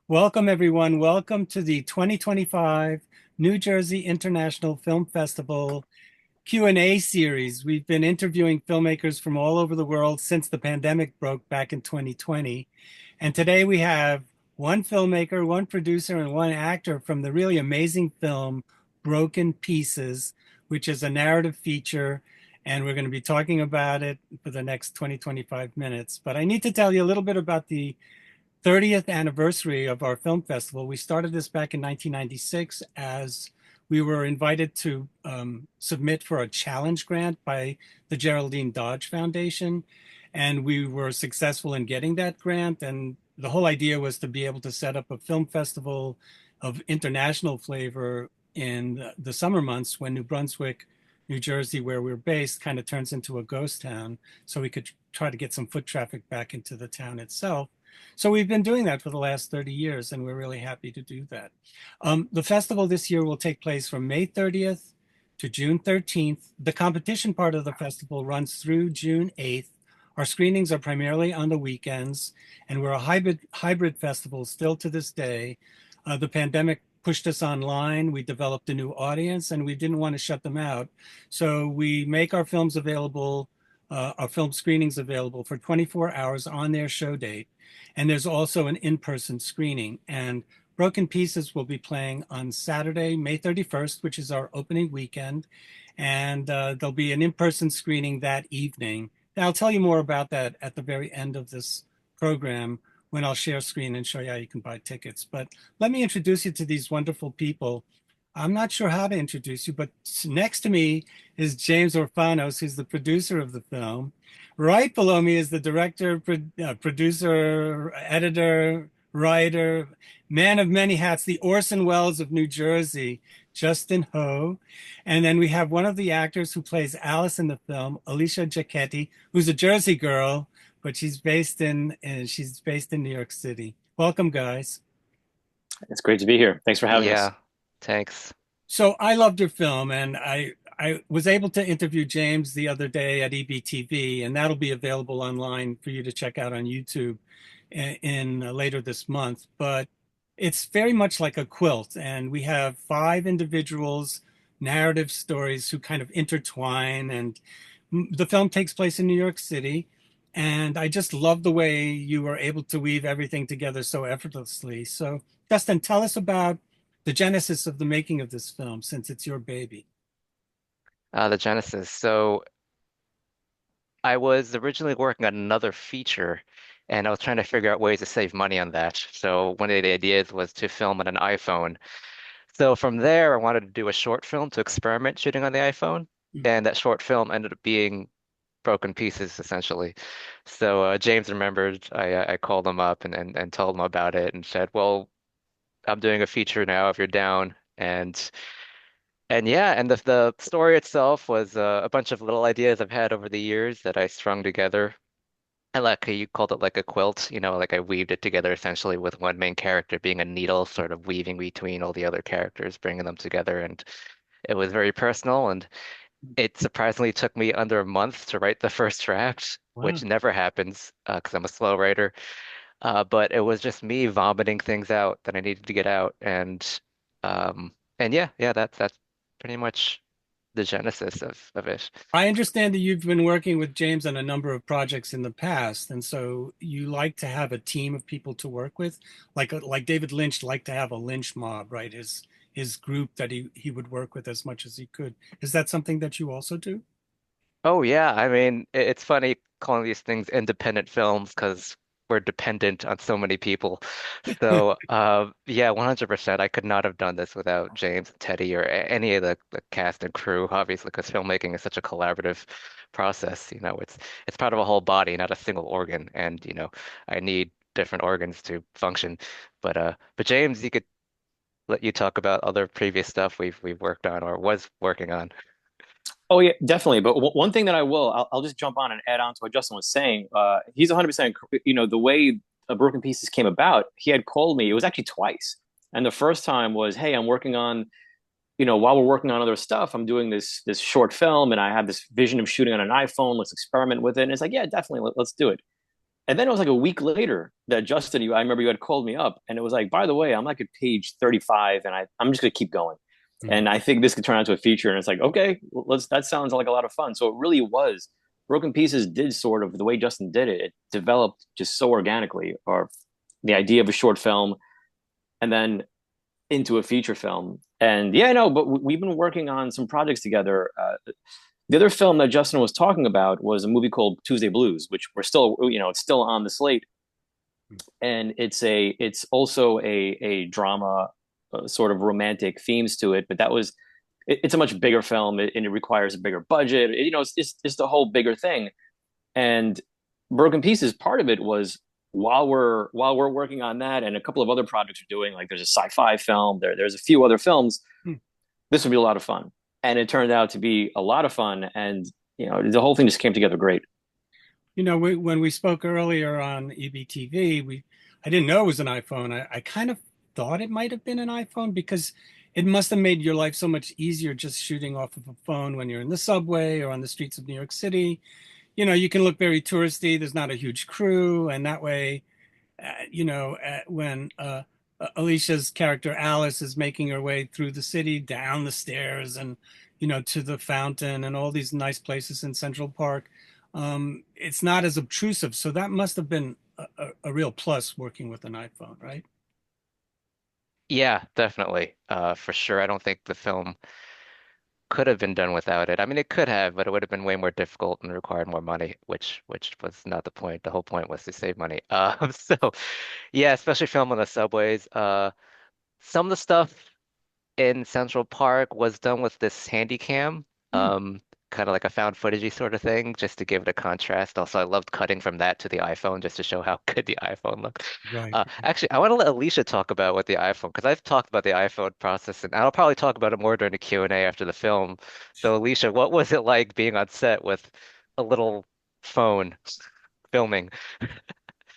Welcome, everyone. Welcome to the 2025 New Jersey International Film Festival Q&A series. We've been interviewing filmmakers from all over the world since the pandemic broke back in 2020. And today we have one filmmaker, one producer, and one actor from the really amazing film Broken Pieces, which is a narrative feature. And we're going to be talking about it for the next 25 minutes. But I need to tell you a little bit about the 30th anniversary of our film festival. We started this back in 1996 as we were invited to submit for a challenge grant by the Geraldine Dodge Foundation. And we were successful in getting that grant. And the whole idea was to be able to set up a film festival of international flavor in the summer months when New Brunswick, New Jersey, where we're based, kind of turns into a ghost town. So we could try to get some foot traffic back into the town itself. So we've been doing that for the last 30 years, and we're really happy to do that. The festival this year will take place from May 30th to June 13th. The competition part of the festival runs through June 8th. Our screenings are primarily on the weekends, and we're a hybrid festival still to this day. The pandemic pushed us online. We developed a new audience, and we didn't want to shut them out. So we make our films available, our film screenings available for 24 hours on their show date. And there's also an in-person screening. And Broken Pieces will be playing on Saturday, May 31st, which is our opening weekend. And there'll be an in-person screening that evening. And I'll tell you more about that at the very end of this program when I'll share screen and show you how you can buy tickets. But let me introduce you to these wonderful people. I'm not sure how to introduce you, but next to me is James Orfanos, who's the producer of the film. Right below me is the director, producer, editor, writer, man of many hats, the Orson Welles of New Jersey, Justin Ho. And then we have one of the actors who plays Alice in the film, Elisha Jachetti, who's a Jersey girl, but she's based in New York City. Welcome, guys. It's great to be here. Thanks for having us. Yeah, thanks. So I loved your film, and I was able to interview James the other day at EBTV, and that'll be available online for you to check out on YouTube in later this month. But it's very much like a quilt, and we have five individuals, narrative stories who kind of intertwine, and the film takes place in New York City. And I just love the way you were able to weave everything together so effortlessly. So, Justin, tell us about the genesis of the making of this film, since it's your baby. The Genesis. So I was originally working on another feature, and I was trying to figure out ways to save money on that. So one of the ideas was to film on an iPhone. So from there, I wanted to do a short film to experiment shooting on the iPhone, and that short film ended up being Broken Pieces, essentially. So James remembered. I called him up and told him about it, and said, "Well, I'm doing a feature now if you're down." And yeah, and the story itself was a bunch of little ideas I've had over the years that I strung together. I like how you called it like a quilt, like I weaved it together essentially with one main character being a needle, sort of weaving between all the other characters, bringing them together. And it was very personal. And it surprisingly took me under a month to write the first draft, which Wow. never happens because I'm a slow writer. But it was just me vomiting things out that I needed to get out. And yeah, that's pretty much the genesis of it. I understand that you've been working with James on a number of projects in the past, and so you like to have a team of people to work with, like David Lynch liked to have a Lynch mob, right? His group that he would work with as much as he could. Is that something that you also do? Oh yeah, I mean it's funny calling these things independent films because we're dependent on so many people. So yeah, 100%. I could not have done this without James, Teddy, or any of the cast and crew, obviously, because filmmaking is such a collaborative process. It's part of a whole body, not a single organ. And I need different organs to function. But James, you could let you talk about other previous stuff we've worked on or was working on. Oh yeah, definitely. But one thing that I'll just jump on and add on to what Justin was saying. He's 100%. The way Broken Pieces came about, he had called me. It was actually twice, and the first time was, "Hey, I'm working on, while we're working on other stuff, I'm doing this short film, and I have this vision of shooting on an iPhone. Let's experiment with it." And it's like, yeah, definitely, let's do it. And then it was like a week later that Justin, I remember you had called me up and it was like, by the way, I'm like at page 35 and I'm just going to keep going. Mm. And I think this could turn into a feature. And it's like, okay, that sounds like a lot of fun. So it really was. Broken Pieces did sort of the way Justin did it, it developed just so organically, or the idea of a short film and then into a feature film. And yeah, no, but we've been working on some projects together. The other film that Justin was talking about was a movie called Tuesday Blues, which we're still, it's still on the slate, and it's also a drama, sort of romantic themes to it. But it's a much bigger film, and it requires a bigger budget. It's the whole bigger thing. And Broken Pieces, part of it was while we're working on that, and a couple of other projects we're doing, like there's a sci-fi film, there's a few other films. Mm. This would be a lot of fun, and it turned out to be a lot of fun, and the whole thing just came together great. When we spoke earlier on EBTV, I didn't know it was an iPhone. I kind of thought it might have been an iPhone because it must have made your life so much easier just shooting off of a phone when you're in the subway or on the streets of New York City. You can look very touristy. There's not a huge crew, and that way, when Alicia's character Alice is making her way through the city, down the stairs, and to the fountain and all these nice places in Central Park, it's not as obtrusive. So that must have been a real plus working with an iPhone, right? Yeah, definitely. For sure. I don't think the film could have been done without it. I mean, it could have, but it would have been way more difficult and required more money, which was not the point. The whole point was to save money. So yeah, especially film on the subways. Some of the stuff in Central Park was done with this handy cam, Hmm. um, kind of like a found footagey sort of thing, just to give it a contrast. Also, I loved cutting from that to the iPhone just to show how good the iPhone looked. Right. Actually, I want to let Alicia talk about what the iPhone, because I've talked about the iPhone process, and I'll probably talk about it more during the Q&A after the film. So, Alicia, what was it like being on set with a little phone filming?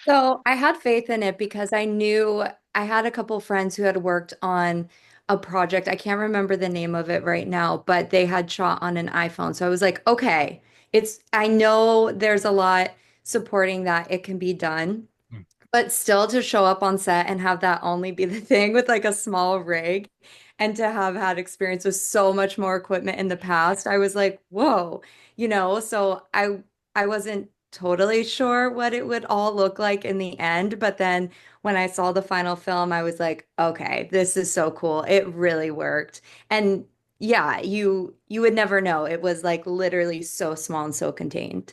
So I had faith in it because I knew I had a couple friends who had worked on a project. I can't remember the name of it right now, but they had shot on an iPhone. So I was like, okay, I know there's a lot supporting that it can be done. Hmm. But still to show up on set and have that only be the thing with like a small rig and to have had experience with so much more equipment in the past, I was like, whoa, so I wasn't totally sure what it would all look like in the end, but then when I saw the final film, I was like, okay, this is so cool. It really worked. And yeah, you would never know. It was like literally so small and so contained.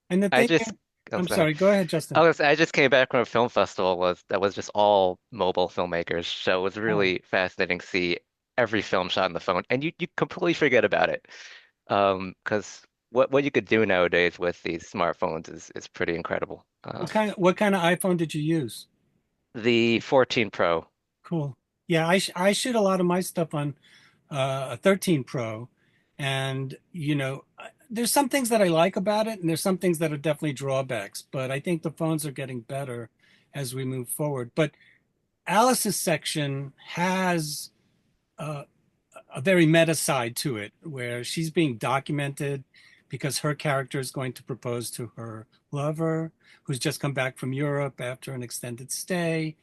And the I thing, just, oh, I'm sorry. sorry, go ahead, Justin. I just came back from a film festival that was just all mobile filmmakers. So it was Oh. really fascinating to see every film shot on the phone, and you completely forget about it. Because what you could do nowadays with these smartphones is pretty incredible. What kind of iPhone did you use? The 14 Pro. Cool. Yeah, I shoot a lot of my stuff on a 13 Pro, and there's some things that I like about it, and there's some things that are definitely drawbacks. But I think the phones are getting better as we move forward. But Alice's section has uh, a very meta side to it, where she's being documented because her character is going to propose to her lover, who's just come back from Europe after an extended stay.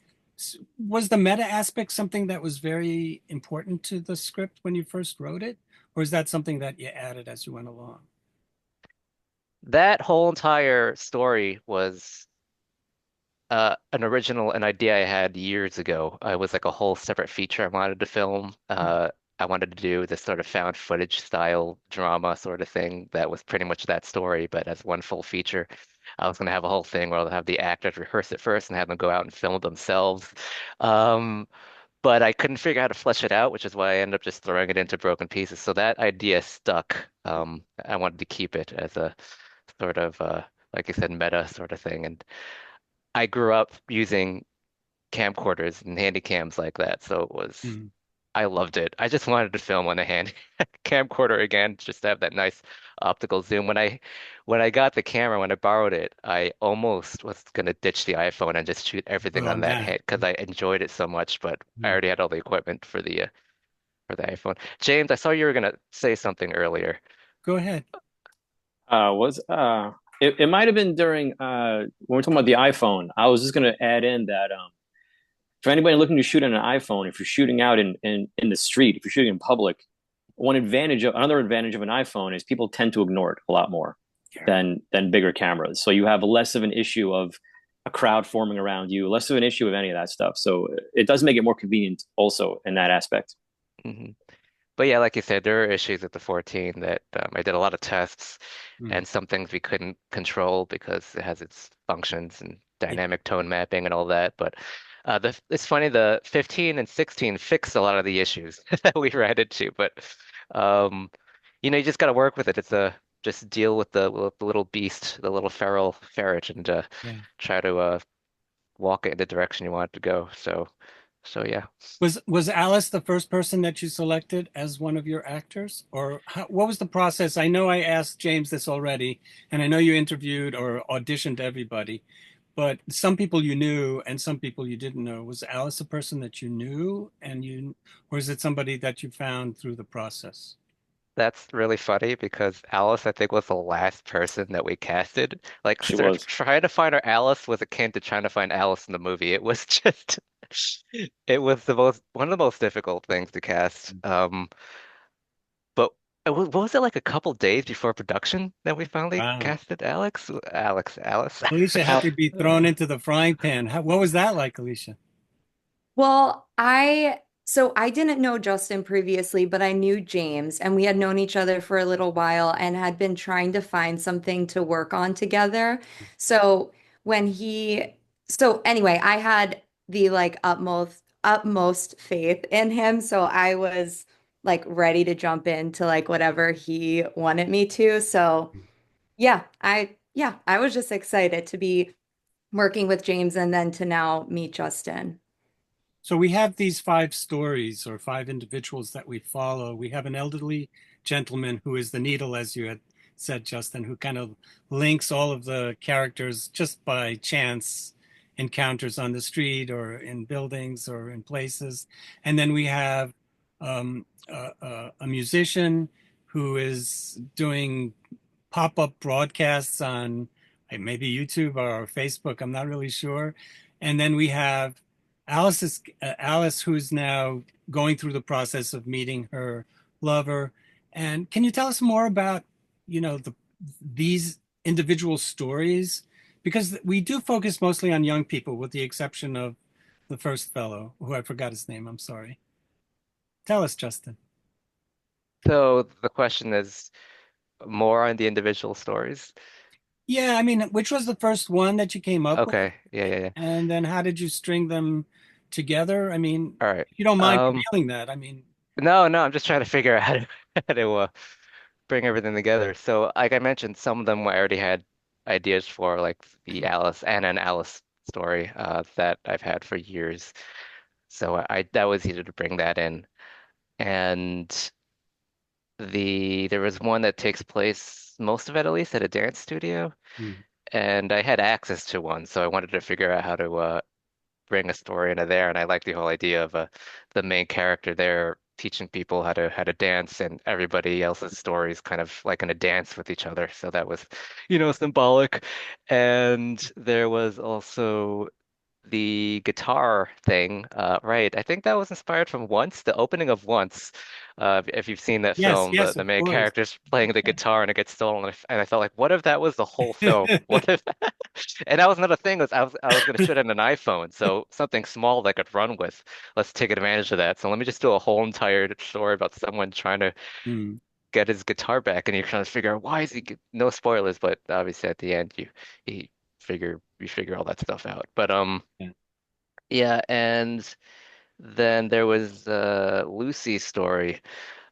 Was the meta aspect something that was very important to the script when you first wrote it, or is that something that you added as you went along? That whole entire story was an idea I had years ago. It was like a whole separate feature I wanted to film. I wanted to do this sort of found footage style drama sort of thing that was pretty much that story, but as one full feature. I was going to have a whole thing where I'll have the actors rehearse it first and have them go out and film it themselves. Um, but I couldn't figure out how to flesh it out, which is why I ended up just throwing it into broken pieces. So that idea stuck. I wanted to keep it as a sort of, like I said, meta sort of thing. And I grew up using camcorders and handy cams like that. So Mhm. I loved it. I just wanted to film on a hand camcorder again, just to have that nice optical zoom. When I got the camera, when I borrowed it, I almost was gonna ditch the iPhone and just shoot everything Oh on that man. head because I enjoyed it so much. But I Mhm. already had all the equipment for the iPhone. James, I saw you were gonna say something earlier. Go ahead. Was it might have been during when we're talking about the iPhone. I was just going to add in that for anybody looking to shoot on an iPhone, if you're shooting out in the street, if you're shooting in public, another advantage of an iPhone is people tend to ignore it a lot more Yeah. than bigger cameras. So you have less of an issue of a crowd forming around you, less of an issue of any of that stuff. So it does make it more convenient also in that aspect. Hmm. But yeah, like you said, there are issues with the 14 that I did a lot of tests, Mm. and some things we couldn't control because it has its functions and Yeah. dynamic tone mapping and all that. But it's funny, the 15 and 16 fixed a lot of the issues that we ran into. But um, you just got to work with it. It's a just deal with the little beast, the little feral ferret, and Yeah. try to walk it in the direction you want it to go. So yeah. Was Alice the first person that you selected as one of your actors, or what was the process? I know I asked James this already, and I know you interviewed or auditioned everybody, but some people you knew and some people you didn't know. Was Alice a person that you knew or is it somebody that you found through the process? That's really funny because Alice, I think, was the last person that we casted. Like, She was. trying to find our Alice was akin to trying to find Alice in the movie. It was just, it was one of the most difficult things to cast. But what was it like a couple days before production that we finally Wow. casted Alice? Alicia had Al to be thrown into the frying pan. What was that like, Alicia? Well, I didn't know Justin previously, but I knew James and we had known each other for a little while and had been trying to find something to work on together. So when he so anyway, I had the like utmost faith in him, so I was like ready to jump into like whatever he wanted me to. So yeah, I was just excited to be working with James and then to now meet Justin. So we have these five stories or five individuals that we follow. We have an elderly gentleman who is the needle, as you had said, Justin, who kind of links all of the characters just by chance encounters on the street or in buildings or in places. And then we have a musician who is doing pop-up broadcasts on maybe YouTube or Facebook. I'm not really sure. And then we have Alice, who's now going through the process of meeting her lover. And can you tell us more about, these individual stories? Because we do focus mostly on young people, with the exception of the first fellow, who I forgot his name. I'm sorry. Tell us, Justin. So the question is more on the individual stories. Yeah, I mean, which was the first one that you came up with? Okay, yeah. And then how did you string them together? I mean, All right. if you don't mind Um, revealing that, I mean, no, I'm just trying to figure out how to, how to bring everything together. So, like I mentioned, some of them I already had ideas for, like the Alice Anna and Alice story that I've had for years. So I that was easy to bring that in. And there was one that takes place, most of it at least, at a dance studio, hmm, and I had access to one, so I wanted to figure out how to bring a story into there, and I like the whole idea of the main character there teaching people how to dance, and everybody else's stories kind of like in a dance with each other. So that was, symbolic. And there was also the guitar thing, right? I think that was inspired from Once, the opening of Once. If you've seen that yes, film, the, yes, the of main course. character's playing the guitar and it gets stolen, and I felt like, what if that was the whole film? What if? And that was another thing was I was going to shoot it on an iPhone, so something small that I could run with. Let's take advantage of that. So let me just do a whole entire story about someone trying to Hmm. get his guitar back, and you're trying to figure out why is he? No spoilers, but obviously at the end you figure all that stuff out. But Yeah. yeah, and then there was Lucy's story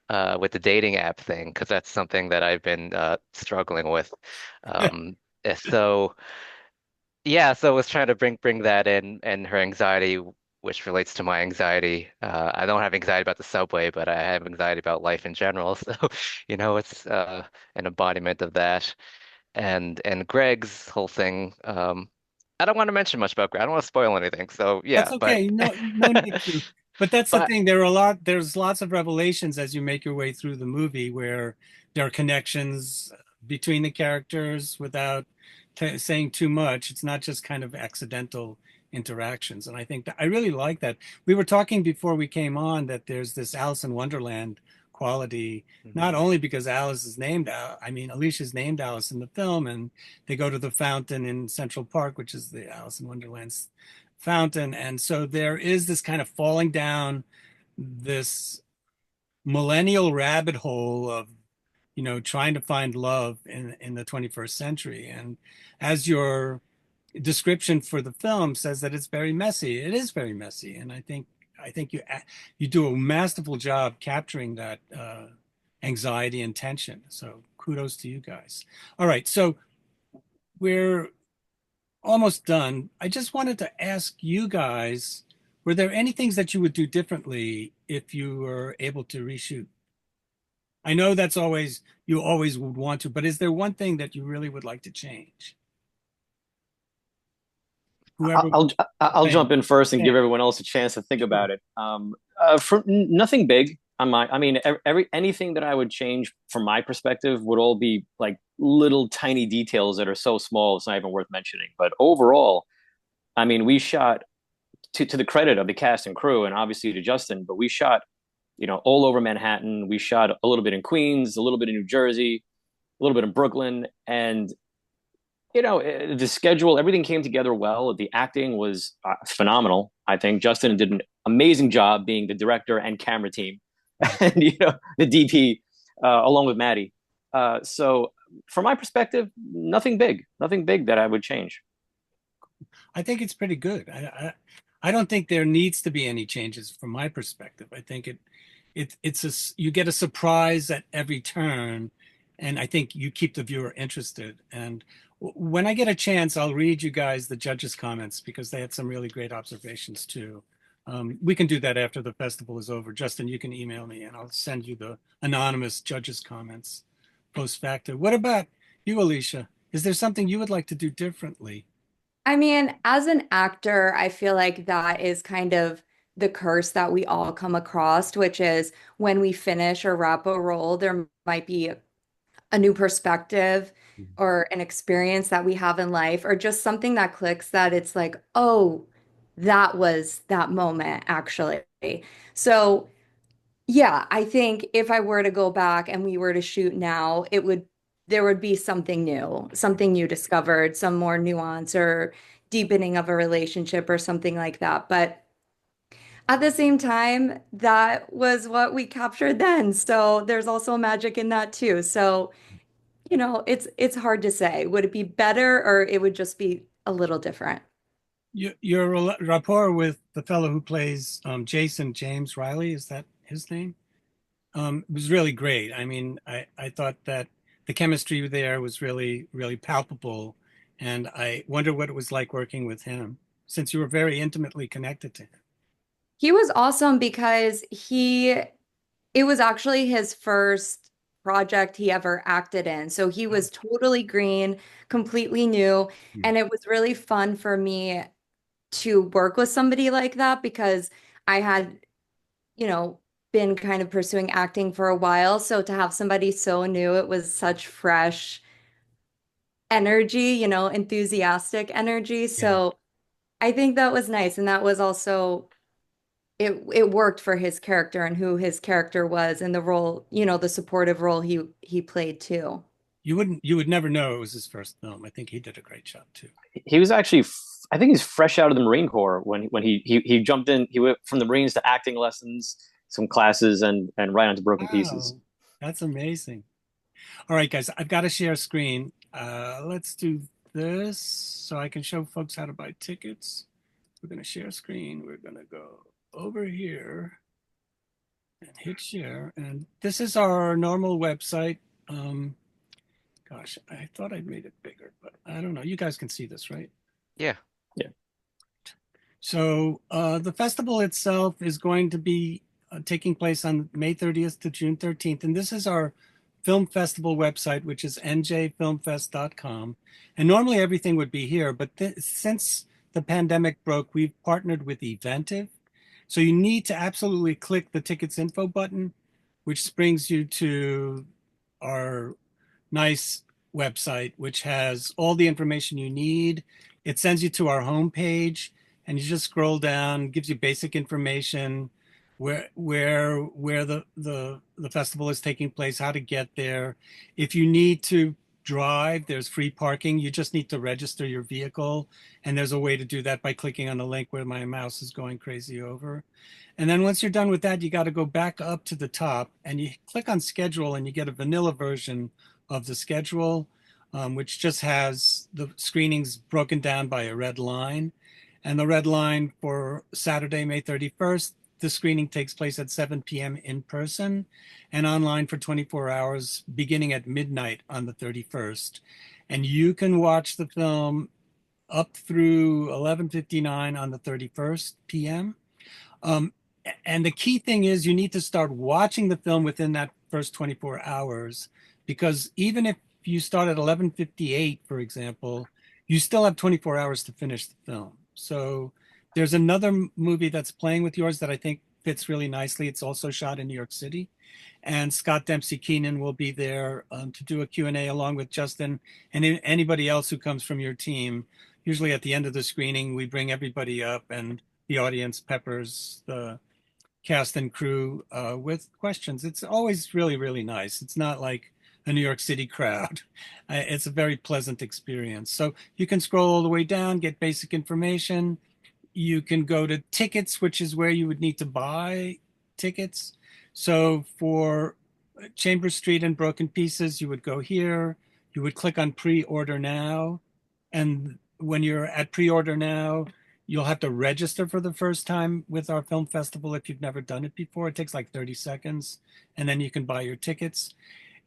with the dating app thing, because that's something that I've been struggling with. So yeah, so I was trying to bring that in and her anxiety, which relates to my anxiety. I don't have anxiety about the subway, but I have anxiety about life in general. So, it's an embodiment of that. And Greg's whole thing. I don't want to mention much about Greg. I don't want to spoil anything. So That's yeah, but okay. No need to. But that's the but thing. There's lots of revelations as you make your way through the movie where there are connections between the characters without saying too much. It's not just kind of accidental interactions. And I think that I really like that. We were talking before we came on that there's this Alice in Wonderland quality, not only because Alice is named, I mean, Alicia's named Alice in the film, and they go to the fountain in Central Park, which is the Alice in Wonderland's fountain. And so there is this kind of falling down this millennial rabbit hole of trying to find love in the 21st century. And as your description for the film says that it's very messy, it is very messy. And I think you do a masterful job capturing that anxiety and tension. So kudos to you guys. All right, so we're almost done. I just wanted to ask you guys, were there any things that you would do differently if you were able to reshoot? I know that's always, you always would want to, but is there one thing that you really would like to change? Whoever. I'll jump in first and Yeah. give everyone else a chance to think about it. For nothing big on my, I mean, anything that I would change from my perspective would all be like little tiny details that are so small it's not even worth mentioning. But overall, I mean, we shot to the credit of the cast and crew, and obviously to Justin, but we shot, all over Manhattan. We shot a little bit in Queens, a little bit in New Jersey, a little bit in Brooklyn, and the schedule, everything came together well. The acting was phenomenal. I think Justin did an amazing job being the director and camera team, and the DP along with Maddie. So from my perspective, nothing big that I would change. I think it's pretty good. I don't think there needs to be any changes from my perspective. I think you get a surprise at every turn, and I think you keep the viewer interested. And when I get a chance, I'll read you guys the judges' comments because they had some really great observations too. We can do that after the festival is over. Justin, you can email me and I'll send you the anonymous judges' comments post facto. What about you, Elisha? Is there something you would like to do differently? I mean, as an actor, I feel like that is kind of the curse that we all come across, which is when we finish or wrap a role, there might be a new perspective or an experience that we have in life, or just something that clicks that it's like, oh, that was that moment, actually. So, yeah, I think if I were to go back and we were to shoot now, there would be something new discovered, some more nuance or deepening of a relationship or something like that. But at the same time, that was what we captured then. So there's also magic in that too. So, it's hard to say. Would it be better or it would just be a little different? Your rapport with the fellow who plays Jason, James Riley, is that his name? Was really great. I mean, I thought that the chemistry there was really, really palpable. And I wonder what it was like working with him, since you were very intimately connected to him. He was awesome because it was actually his first project he ever acted in. So he was totally green, completely new. And it was really fun for me to work with somebody like that because I had, you know, been kind of pursuing acting for a while. So to have somebody so new, it was such fresh energy, enthusiastic energy. Yeah. So I think that was nice. And that was also it worked for his character and who his character was and the role, the supportive role he played too. You would never know it was his first film. I think he did a great job too. He was actually, I think he's fresh out of the Marine Corps when he jumped in. He went from the Marines to acting lessons, some classes, and right onto Broken Pieces. Wow, that's amazing. All right, guys, I've got to share a screen. Let's do this so I can show folks how to buy tickets. We're going to share a screen. We're going to go over here and hit share. And this is our normal website. Gosh, I thought I'd made it bigger, but I don't know. You guys can see this, right? Yeah. Yeah. So the festival itself is going to be taking place on May 30th to June 13th. And this is our film festival website, which is njfilmfest.com. And normally everything would be here, but since the pandemic broke, we've partnered with Eventive. So you need to absolutely click the tickets info button, which brings you to our nice website, which has all the information you need. It sends you to our homepage, and you just scroll down, gives you basic information, where the festival is taking place, how to get there. If you need to drive, there's free parking. You just need to register your vehicle, and there's a way to do that by clicking on the link where my mouse is going crazy over. And then once you're done with that, you got to go back up to the top and you click on schedule, and you get a vanilla version of the schedule, which just has the screenings broken down by a red line. And the red line for Saturday, May 31st, the screening takes place at 7 p.m. in person and online for 24 hours beginning at midnight on the 31st. And you can watch the film up through 11:59 on the 31st p.m. Um, and the key thing is you need to start watching the film within that first 24 hours, because even if you start at 11:58, for example, you still have 24 hours to finish the film. So there's another movie that's playing with yours that I think fits really nicely. It's also shot in New York City. And Scott Dempsey Keenan will be there to do a Q&A along with Justin and anybody else who comes from your team. Usually at the end of the screening, we bring everybody up and the audience peppers the cast and crew with questions. It's always really, really nice. It's not like a New York City crowd. It's a very pleasant experience. So you can scroll all the way down, get basic information. You can go to tickets, which is where you would need to buy tickets. So for Chambers Street and Broken Pieces, you would go here. You would click on pre-order now. And when you're at pre-order now, you'll have to register for the first time with our film festival if you've never done it before. It takes like 30 seconds, and then you can buy your tickets.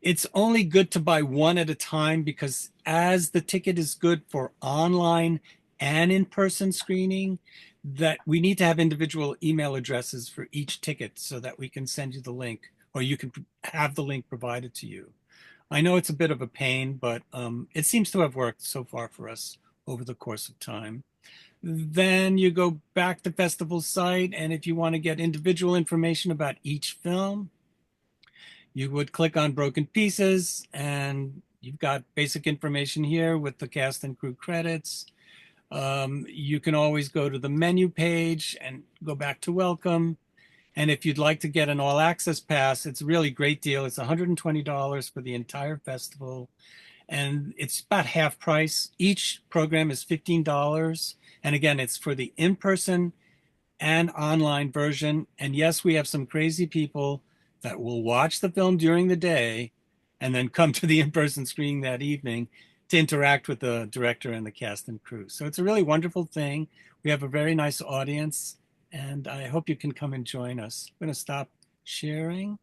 It's only good to buy one at a time, because as the ticket is good for online and in-person screening, that we need to have individual email addresses for each ticket so that we can send you the link, or you can have the link provided to you. I know it's a bit of a pain, but it seems to have worked so far for us over the course of time. Then you go back to festival site, and if you want to get individual information about each film, you would click on Broken Pieces, and you've got basic information here with the cast and crew credits. You can always go to the menu page and go back to welcome. And if you'd like to get an all access pass, it's a really great deal. It's $120 for the entire festival, and it's about half price. Each program is $15. And again, it's for the in-person and online version. And yes, we have some crazy people that will watch the film during the day and then come to the in-person screening that evening to interact with the director and the cast and crew. So it's a really wonderful thing. We have a very nice audience, and I hope you can come and join us. I'm going to stop sharing.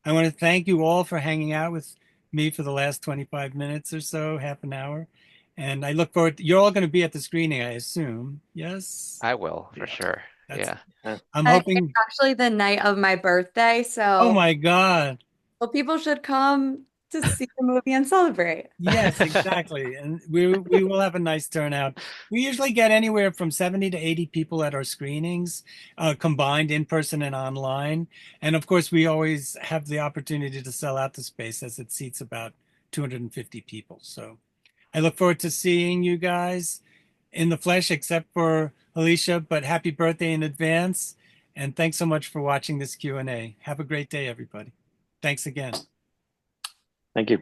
I want to thank you all for hanging out with me for the last 25 minutes or so, half an hour. And I look forward to, you're all going to be at the screening, I assume. Yes? I will, for Yeah. sure. That's, Yeah. I'm It's hoping. actually the night of my birthday, Oh so my God. well, people should come to see the movie and celebrate. Yes, exactly. And we will have a nice turnout. We usually get anywhere from 70 to 80 people at our screenings, combined in person and online. And of course, we always have the opportunity to sell out the space, as it seats about 250 people. So I look forward to seeing you guys in the flesh, except for Elisha, but happy birthday in advance. And thanks so much for watching this Q&A. Have a great day, everybody. Thanks again. Thank you.